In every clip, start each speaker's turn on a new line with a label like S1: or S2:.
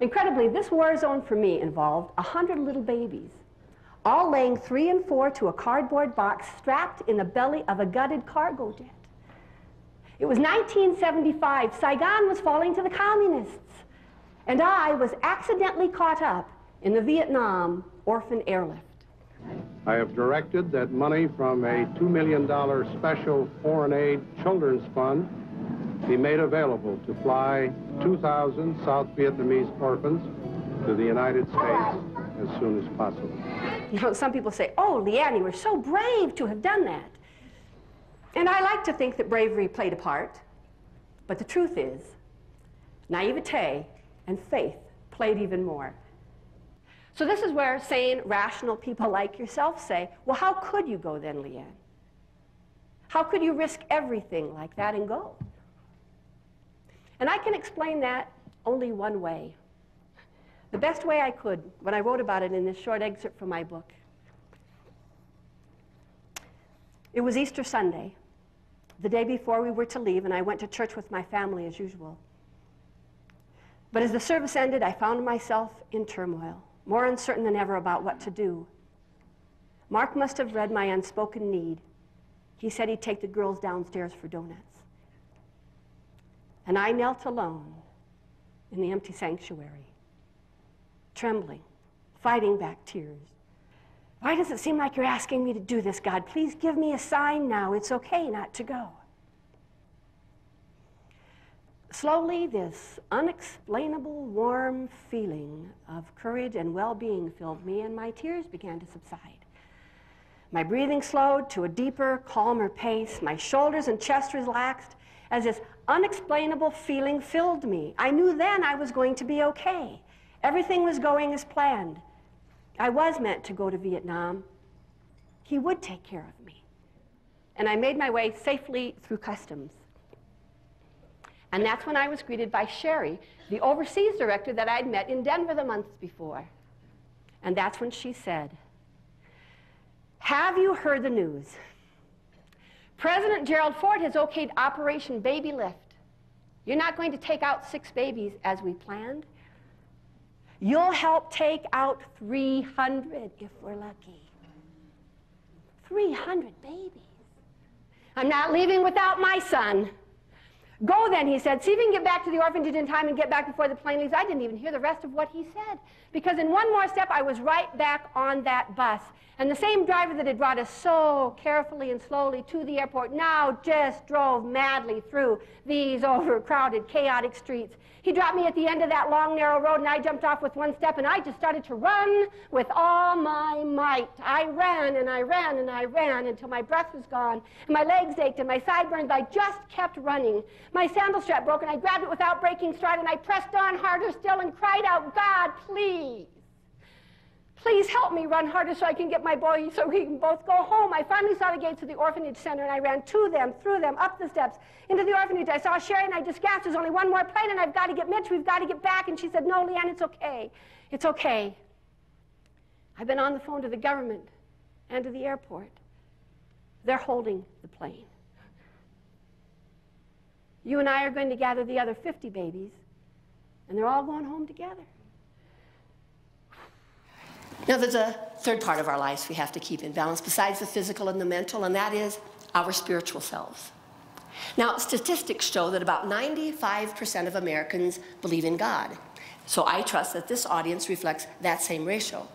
S1: Incredibly, this war zone for me involved 100 little babies, all laying 3 and 4 to a cardboard box strapped in the belly of a gutted cargo jet. It was 1975. Saigon was falling to the communists, and I was accidentally caught up in the Vietnam orphan airlift.
S2: I have directed that money from a $2 million special foreign aid children's fund be made available to fly 2,000 South Vietnamese orphans to the United States as soon as possible.
S1: You know, some people say, oh, LeAnn, you were so brave to have done that. And I like to think that bravery played a part, but the truth is, naivete and faith played even more. So this is where sane, rational people like yourself say, well, how could you go then, LeAnn? How could you risk everything like that and go? And I can explain that only one way. The best way I could when I wrote about it in this short excerpt from my book. It was Easter Sunday, the day before we were to leave, and I went to church with my family as usual. But as the service ended, I found myself in turmoil, more uncertain than ever about what to do. Mark must have read my unspoken need. He said he'd take the girls downstairs for donuts. And I knelt alone in the empty sanctuary, trembling, fighting back tears. Why does it seem like you're asking me to do this, God? Please give me a sign now. It's okay not to go. Slowly, this unexplainable, warm feeling of courage and well-being filled me, and my tears began to subside. My breathing slowed to a deeper, calmer pace. My shoulders and chest relaxed as this unexplainable feeling filled me. I knew then I was going to be okay. Everything was going as planned. I was meant to go to Vietnam. He would take care of me. And I made my way safely through customs. And that's when I was greeted by Sherry, the overseas director that I'd met in Denver the month before. And that's when she said, have you heard the news? President Gerald Ford has okayed Operation Baby Lift. You're not going to take out 6 babies as we planned. You'll help take out 300 if we're lucky. 300 babies. I'm not leaving without my son. Go then, he said. See if you can get back to the orphanage in time and get back before the plane leaves. I didn't even hear the rest of what he said, because in one more step, I was right back on that bus. And the same driver that had brought us so carefully and slowly to the airport now just drove madly through these overcrowded, chaotic streets. He dropped me at the end of that long, narrow road, and I jumped off with one step, and I just started to run with all my might. I ran, and I ran, and I ran until my breath was gone, and my legs ached, and my sideburns. I just kept running. My sandal strap broke, and I grabbed it without breaking stride, and I pressed on harder still and cried out, God, please. Please help me run harder so I can get my boy so we can both go home. I finally saw the gates of the orphanage center, and I ran to them, through them, up the steps, into the orphanage. I saw Sherry, and I just gasped, there's only one more plane, and I've got to get Mitch. We've got to get back. And she said, no, LeAnn, it's okay. It's okay. I've been on the phone to the government and to the airport. They're holding the plane. You and I are going to gather the other 50 babies, and they're all going home together. Now, there's a third part of our lives we have to keep in balance besides the physical and the mental, and that is our spiritual selves. Now, statistics show that about 95% of Americans believe in God. So I trust that this audience reflects that same ratio.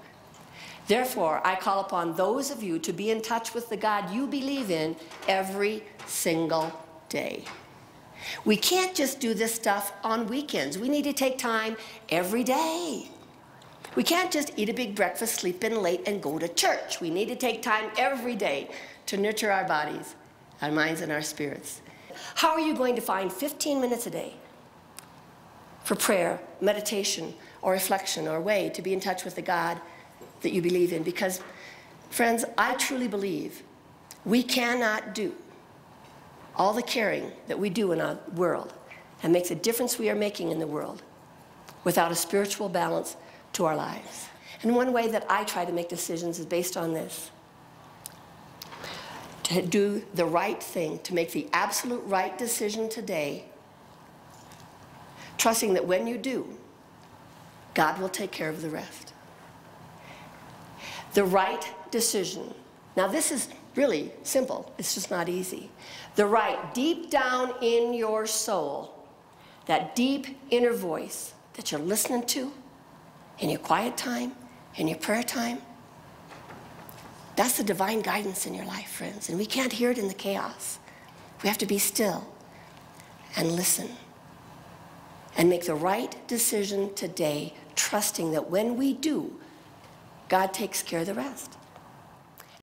S1: Therefore, I call upon those of you to be in touch with the God you believe in every single day. We can't just do this stuff on weekends. We need to take time every day. We can't just eat a big breakfast, sleep in late, and go to church. We need to take time every day to nurture our bodies, our minds, and our spirits. How are you going to find 15 minutes a day for prayer, meditation, or reflection, or a way to be in touch with the God that you believe in? Because, friends, I truly believe we cannot do all the caring that we do in our world and make the difference we are making in the world without a spiritual balance to our lives. And one way that I try to make decisions is based on this: to do the right thing, to make the absolute right decision today, trusting that when you do, God will take care of the rest. The right decision. Now this is really simple. It's just not easy. The right, deep down in your soul, that deep inner voice that you're listening to in your quiet time, in your prayer time, that's the divine guidance in your life, friends. And we can't hear it in the chaos. We have to be still and listen and make the right decision today, trusting that when we do, God takes care of the rest.